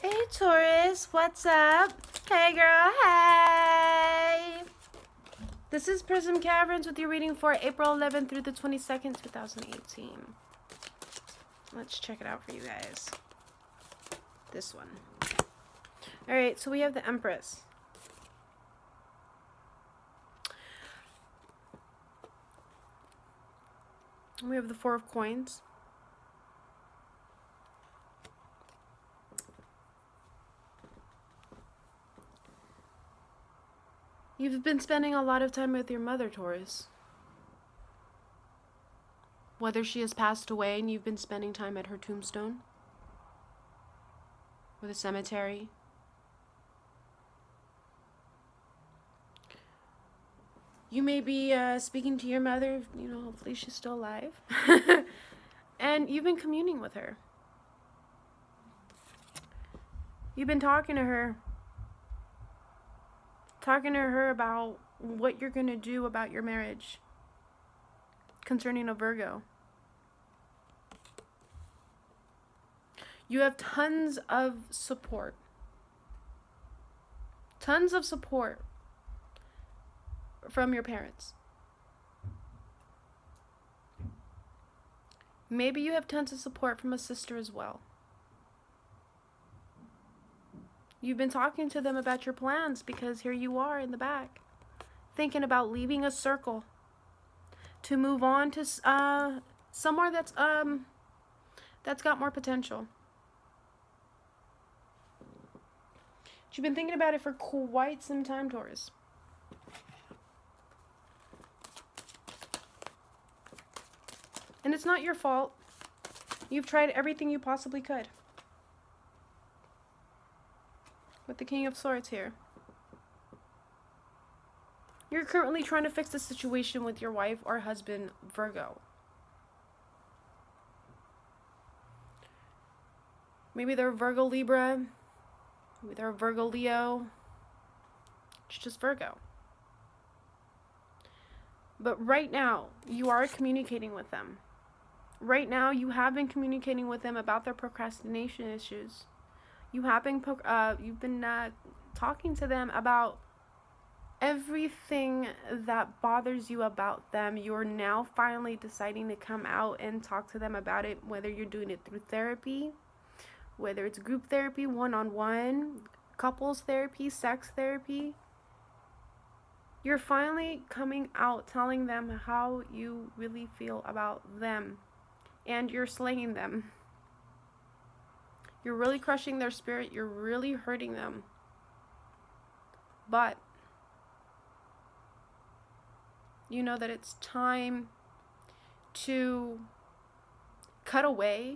Hey Taurus, what's up? Hey girl, hey! This is PrismCaverns with your reading for April 11th through the 22nd, 2018. Let's check it out for you guys. This one. Alright, so we have the Empress. We have the Four of Coins. You've been spending a lot of time with your mother, Taurus. Whether she has passed away and you've been spending time at her tombstone, or the cemetery. You may be speaking to your mother, you know, hopefully she's still alive. And you've been communing with her. You've been talking to her. Talking to her about what you're going to do about your marriage concerning a Virgo. You have tons of support. Tons of support from your parents. Maybe you have tons of support from a sister as well. You've been talking to them about your plans because here you are in the back, thinking about leaving a circle to move on to somewhere that's got more potential. You've been thinking about it for quite some time, Taurus. And it's not your fault. You've tried everything you possibly could. With the King of Swords here. You're currently trying to fix the situation with your wife or husband, Virgo. Maybe they're Virgo Libra. Maybe they're Virgo Leo. It's just Virgo. But right now, you are communicating with them. Right now, you have been communicating with them about their procrastination issues. You have been, you've been talking to them about everything that bothers you about them. You're now finally deciding to come out and talk to them about it, whether you're doing it through therapy, whether it's group therapy, one-on-one, couples therapy, sex therapy. You're finally coming out, telling them how you really feel about them, and you're slaying them. You're really crushing their spirit. You're really hurting them. But you know that it's time to cut away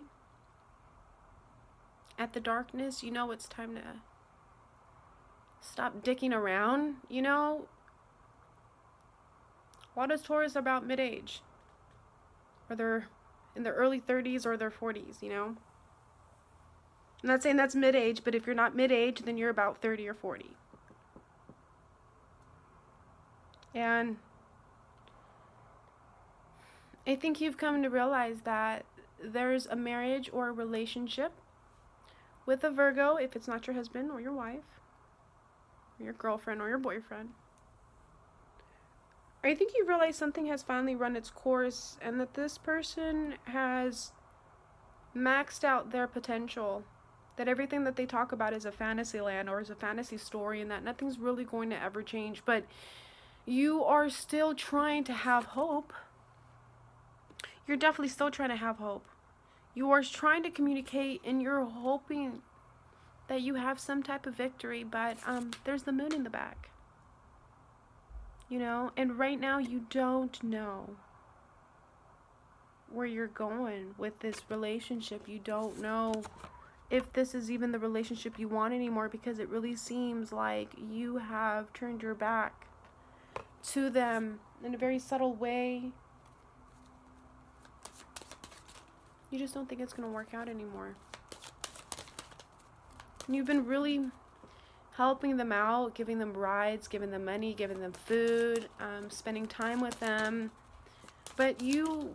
at the darkness. You know it's time to stop dicking around. You know, a lot of Taurus are about mid-age. Or they're in their early 30s or their 40s, you know. I'm not saying that's mid-age, but if you're not mid-age, then you're about 30 or 40. And I think you've come to realize that there's a marriage or a relationship with a Virgo, if it's not your husband or your wife, or your girlfriend or your boyfriend. I think you realize something has finally run its course and that this person has maxed out their potential. That everything that they talk about is a fantasy land or is a fantasy story, and that nothing's really going to ever change. But you are still trying to have hope. You're definitely still trying to have hope. You are trying to communicate and you're hoping that you have some type of victory, but there's the moon in the back. You know, and right now you don't know where you're going with this relationship. You don't know if this is even the relationship you want anymore, because it really seems like you have turned your back to them in a very subtle way. You just don't think it's going to work out anymore. And you've been really helping them out, giving them rides, giving them money, giving them food, spending time with them. But you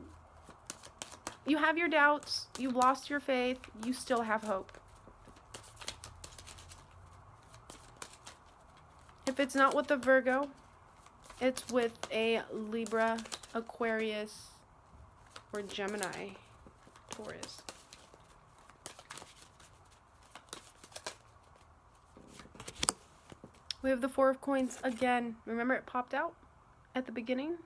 have your doubts, you've lost your faith, you still have hope. If it's not with a Virgo, it's with a Libra, Aquarius, or Gemini, Taurus. We have the Four of Coins again. Remember it popped out at the beginning?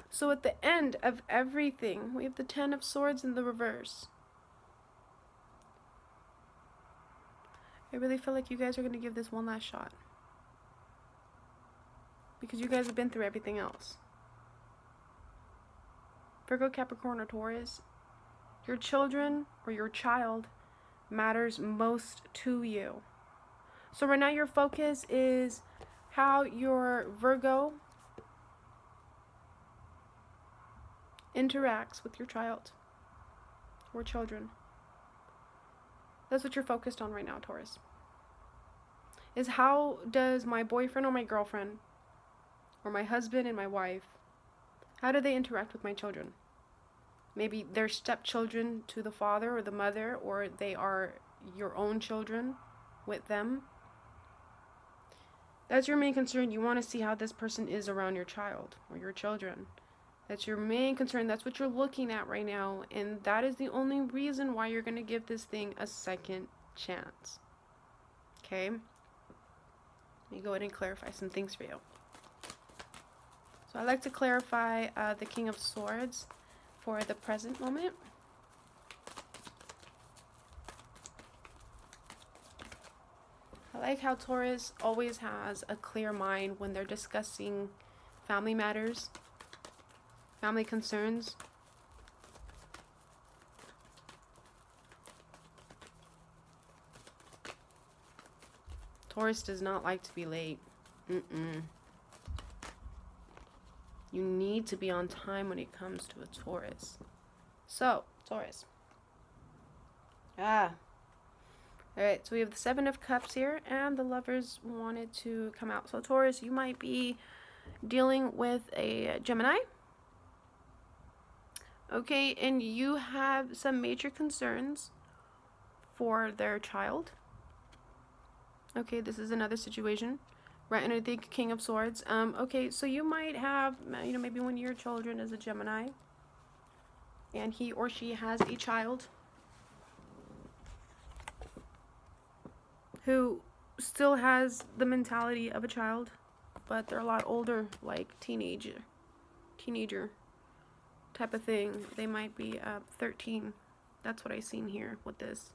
So at the end of everything, we have the Ten of Swords in the reverse. I really feel like you guys are going to give this one last shot. Because you guys have been through everything else. Virgo, Capricorn, or Taurus, your children or your child matters most to you. So right now your focus is how your Virgo interacts with your child or children. That's what you're focused on right now, Taurus. Is how does my boyfriend or my girlfriend or my husband and my wife, how do they interact with my children? Maybe they're stepchildren to the father or the mother, or they are your own children with them. That's your main concern. You want to see how this person is around your child or your children. That's your main concern. That's what you're looking at right now. And that is the only reason why you're going to give this thing a second chance. Okay? Let me go ahead and clarify some things for you. So I like to clarify the King of Swords for the present moment. I like how Taurus always has a clear mind when they're discussing family matters, family concerns. Taurus does not like to be late. You need to be on time when it comes to a Taurus. So, Taurus. Alright, so we have the Seven of Cups here, and the Lovers wanted to come out. So, Taurus, you might be dealing with a Gemini. Okay, and you have some major concerns for their child. Okay, this is another situation. Right, and I think King of Swords. Okay, so you might have, you know, maybe one of your children is a Gemini, and he or she has a child who still has the mentality of a child, but they're a lot older, like teenager type of thing. They might be 13. That's what I seen here with this.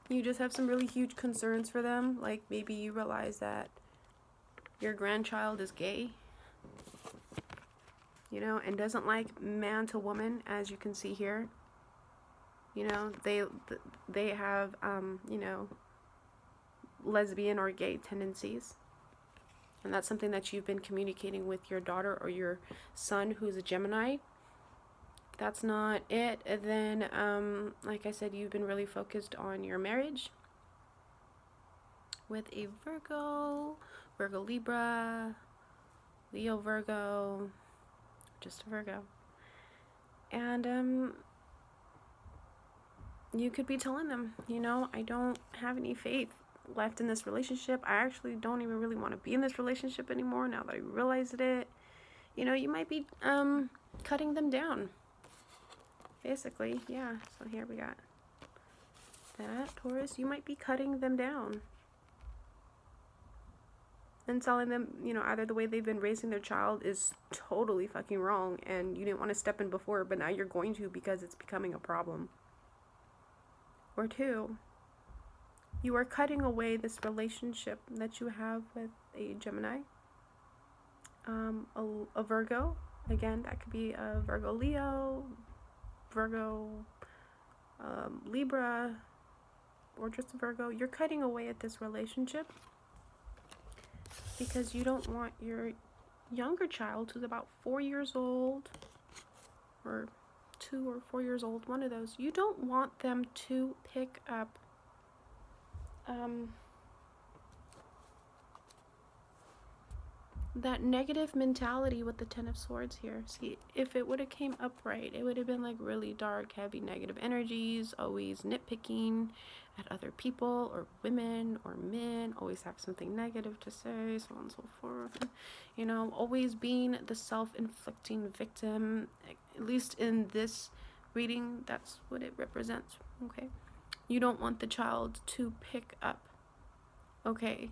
You just have some really huge concerns for them, like maybe you realize that your grandchild is gay, you know, and doesn't like man to woman, as you can see here. You know, they have, you know, lesbian or gay tendencies. And that's something that you've been communicating with your daughter or your son who's a Gemini. If that's not it, then, like I said, you've been really focused on your marriage with a Virgo, Libra, Leo, Virgo, just a Virgo. And you could be telling them, you know, I don't have any faith left in this relationship. I actually don't even really want to be in this relationship anymore now that I realized it. You know, you might be cutting them down. Basically, yeah. So here we got that, Taurus. You might be cutting them down and telling them, you know, either the way they've been raising their child is totally fucking wrong and you didn't want to step in before, but now you're going to because it's becoming a problem. Or two, you are cutting away this relationship that you have with a Gemini, a Virgo. Again, that could be a Virgo Leo, Virgo Libra, or just a Virgo. You're cutting away at this relationship because you don't want your younger child, who's about 4 years old, or 2 or 4 years old, one of those, you don't want them to pick up that negative mentality with the Ten of Swords here. See, if it would have came upright, it would have been like really dark, heavy, negative energies, always nitpicking, at other people or women or men, always have something negative to say, so on and so forth. You know, always being the self-inflicting victim. At least in this reading, that's what it represents. Okay, you don't want the child to pick up, okay,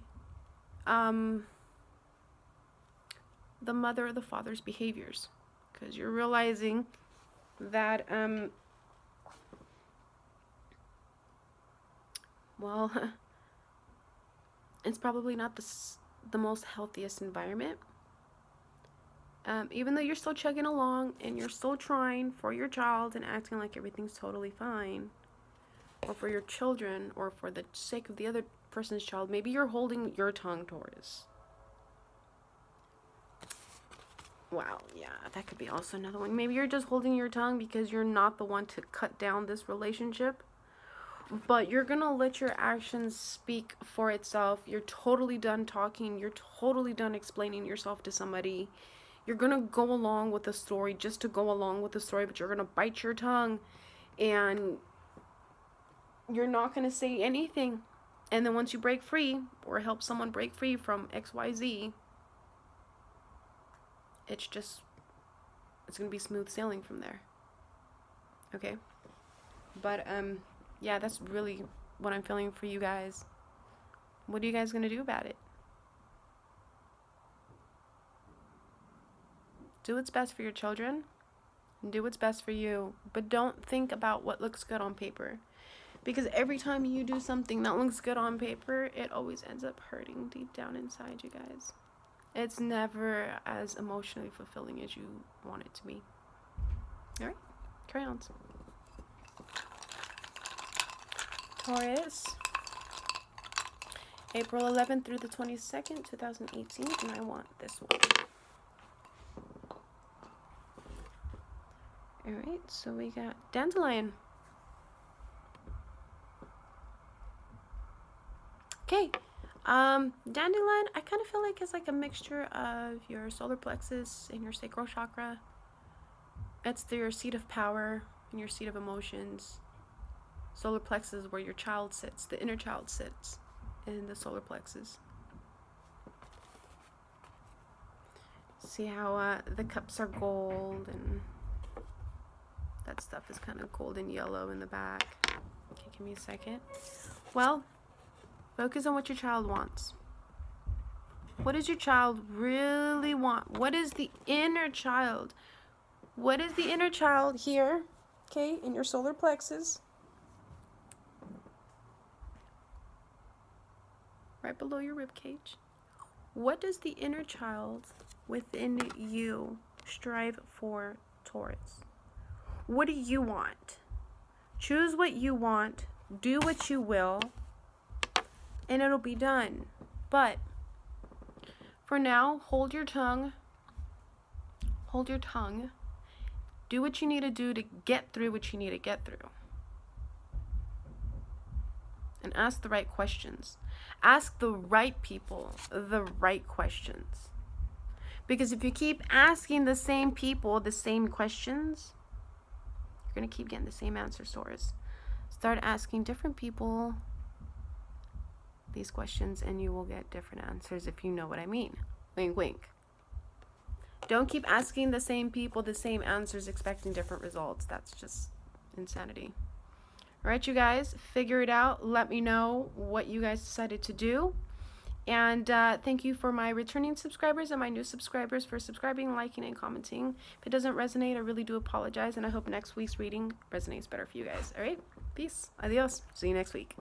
the mother or the father's behaviors, because you're realizing that well, it's probably not the most healthiest environment. Even though you're still chugging along and you're still trying for your child and acting like everything's totally fine, or for your children, or for the sake of the other person's child, maybe you're holding your tongue, Taurus. Wow, yeah, that could be also another one. Maybe you're just holding your tongue because you're not the one to cut down this relationship, but you're gonna let your actions speak for itself. You're totally done talking. You're totally done explaining yourself to somebody. You're gonna go along with the story just to go along with the story, but you're gonna bite your tongue and you're not gonna say anything. And then once you break free or help someone break free from XYZ, it's gonna be smooth sailing from there. Okay, but yeah, that's really what I'm feeling for you guys. What are you guys gonna do about it? Do what's best for your children and do what's best for you, but don't think about what looks good on paper, because every time you do something that looks good on paper, it always ends up hurting deep down inside you guys. It's never as emotionally fulfilling as you want it to be. All right, crayons. Taurus, April 11th through the 22nd, 2018, and I want this one. All right, so we got dandelion. Okay. Dandelion, I kind of feel like it's like a mixture of your solar plexus and your sacral chakra. It's your seat of power and your seat of emotions. Solar plexus is where your child sits, the inner child sits in the solar plexus. See how the cups are gold and that stuff is kind of gold and yellow in the back. Okay, give me a second. Well, focus on what your child wants. What does your child really want? What is the inner child? What is the inner child here, okay, in your solar plexus? Right below your rib cage. What does the inner child within you strive for, Taurus? What do you want? Choose what you want. Do what you will. And it'll be done. But for now, hold your tongue. Hold your tongue. Do what you need to do to get through what you need to get through. And ask the right questions. Ask the right people the right questions. Because if you keep asking the same people the same questions, you're going to keep getting the same answers, Taurus. Start asking different people these questions and you will get different answers, if you know what I mean. Wink, wink. Don't keep asking the same people the same answers expecting different results. That's just insanity. All right, you guys, figure it out. Let me know what you guys decided to do. And thank you for my returning subscribers and my new subscribers for subscribing, liking, and commenting. If it doesn't resonate, I really do apologize, and I hope next week's reading resonates better for you guys. All right, peace, adios, see you next week.